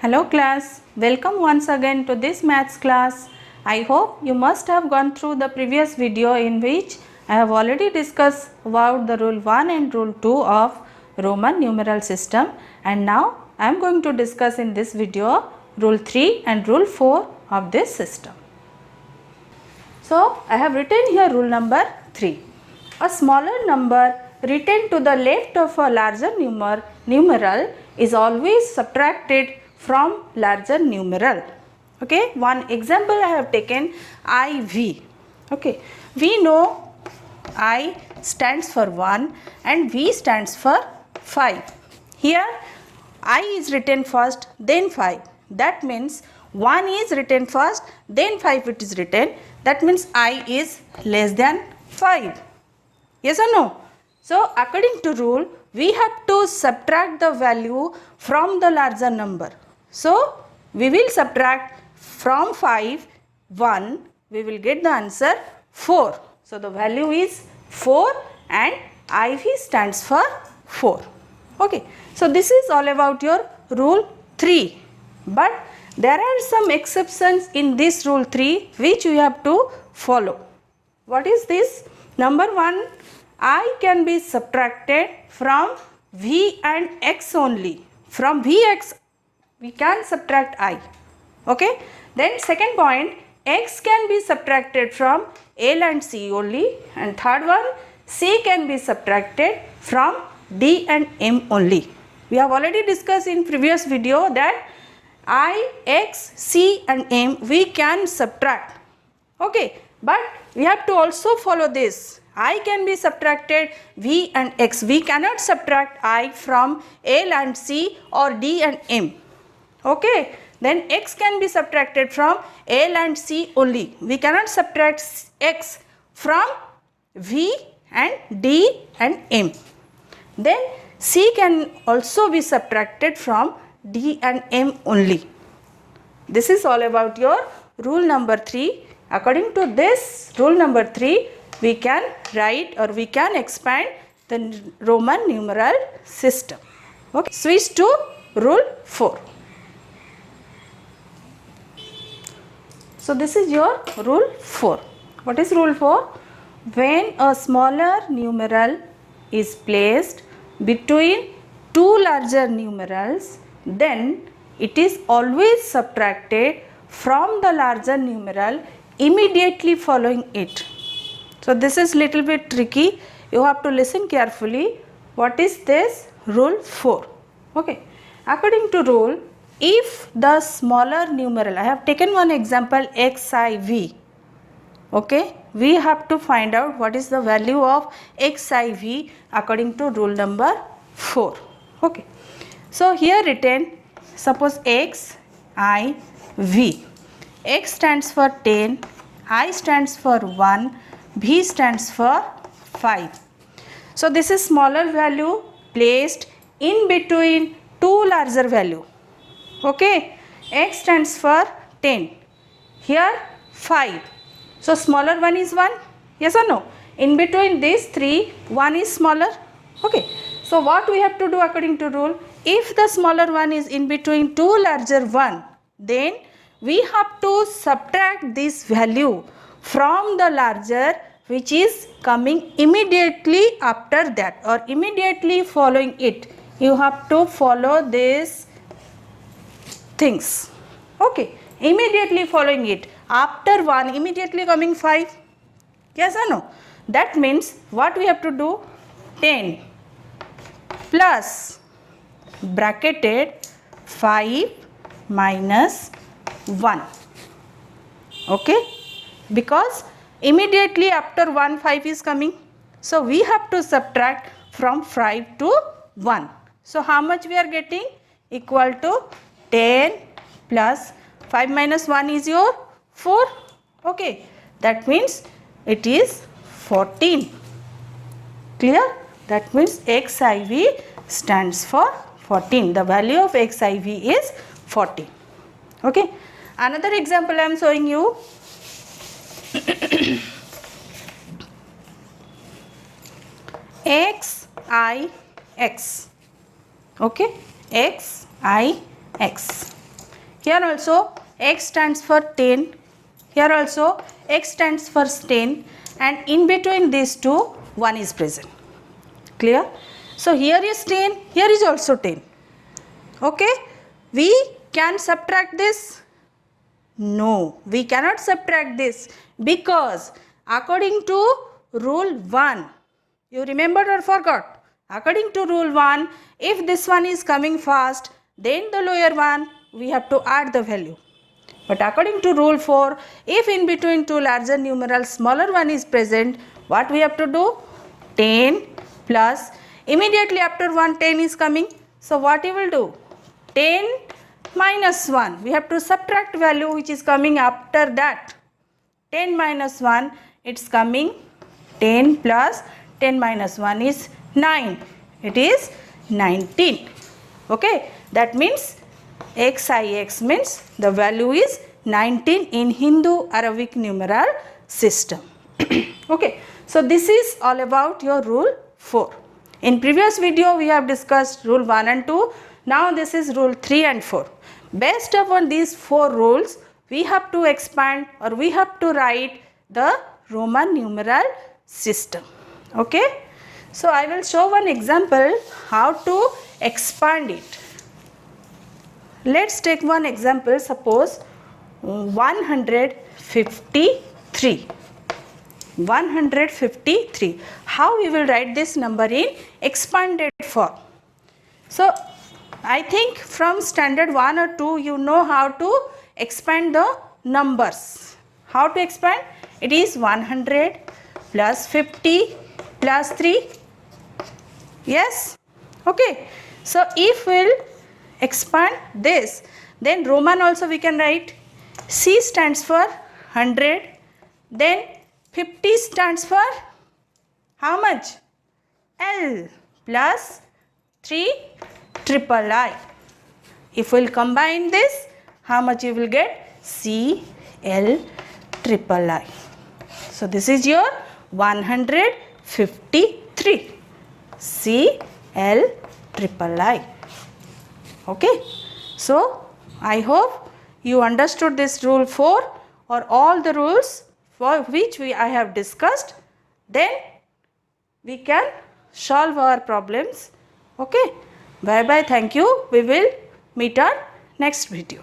Hello class, welcome once again to this maths class. I hope you must have gone through the previous video in which I have already discussed about the rule 1 and rule 2 of Roman numeral system, and now I am going to discuss in this video rule 3 and rule 4 of this system. So I have written here rule number 3. A smaller number written to the left of a larger numeral is always subtracted from larger numeral. Okay, one example I have taken IV. Okay, we know I stands for 1 and V stands for 5. Here I is written first, then 5. That means 1 is written first, then 5 it is written. That means I is less than 5. Yes or no? So according to rule, we have to subtract the value from the larger number. So we will subtract from 5 1, we will get the answer 4. So the value is 4 and IV stands for 4. Okay. So this is all about your rule 3. But there are some exceptions in this rule 3 which you have to follow. What is this? Number 1, I can be subtracted from V and X only. From Vx we can subtract I. Okay. Then second point, X can be subtracted from L and C only. And third one, C can be subtracted from D and M only. We have already discussed in previous video that I, X, C and M we can subtract. Okay. But we have to also follow this. I can be subtracted V and X. We cannot subtract I from L and C or D and M. Okay. Then X can be subtracted from L and C only. We cannot subtract X from V and D and M. Then C can also be subtracted from D and M only. This is all about your rule number 3. According to this rule number 3, we can write or we can expand the Roman numeral system. Okay. Switch to rule 4. So this is your rule 4. What is rule 4? When a smaller numeral is placed between two larger numerals, then it is always subtracted from the larger numeral immediately following it. So this is little bit tricky. You have to listen carefully. What is this? Rule 4. Okay. According to rule, if the smaller numeral, I have taken one example XIV. Okay. We have to find out what is the value of XIV according to rule number 4. Okay. So here written, suppose XIV. X stands for 10, I stands for 1, V stands for 5. So this is smaller value placed in between two larger value. Okay. X stands for 10. Here 5. So smaller one is 1. Yes or no? In between these three, 1 is smaller. Okay. So what we have to do according to rule? If the smaller one is in between two larger one, then we have to subtract this value from the larger which is coming immediately after that or immediately following it. You have to follow these things. Okay. Immediately following it. After 1, immediately coming 5. Yes or no? That means what we have to do? 10 plus bracketed 5 minus 1. Okay. Because immediately after 1, 5 is coming. So we have to subtract from 5 to 1. So how much we are getting? Equal to 10 plus 5 minus 1 is your 4. Okay. That means it is 14. Clear? That means XIV stands for 14. The value of XIV is 14. Okay. Another example I am showing you. XIX. Okay. XIX. Here also x stands for 10. Here also x stands for 10, and in between these two 1 is present. Clear? So here is 10, here is also 10. Okay? We can subtract this? No, we cannot subtract this, because according to rule 1, you remembered or forgot? According to rule 1, if this one is coming first, then the lower one, we have to add the value. But according to rule 4, if in between two larger numerals smaller one is present, what we have to do? 10 plus, immediately after 1 10 is coming. So what you will do? 10 minus 1. We have to subtract value which is coming after that. 10 minus 1, it's coming 10 plus 10 minus 1 is 9. It is 19. Okay, that means XIX means the value is 19 in Hindu Arabic numeral system. Okay, so this is all about your rule 4. In previous video we have discussed rule 1 and 2. Now this is rule 3 and 4. Based upon these 4 rules, we have to expand or we have to write the Roman numeral system. Okay, so I will show one example how to expand it. Let's take one example, suppose 153. 153. How we will write this number in expanded form? So I think from standard 1 or 2 you know how to expand the numbers. How to expand? It is 100 plus 50 plus 3. Yes? Okay. So if we will expand this, then Roman also we can write. C stands for 100, then 50 stands for how much? L plus 3 triple I. If we will combine this, how much you will get? C L triple I. So this is your 153. C L triple I. Okay. So I hope you understood this rule 4 or all the rules for which I have discussed. Then we can solve our problems. Okay. Bye bye. Thank you. We will meet on next video.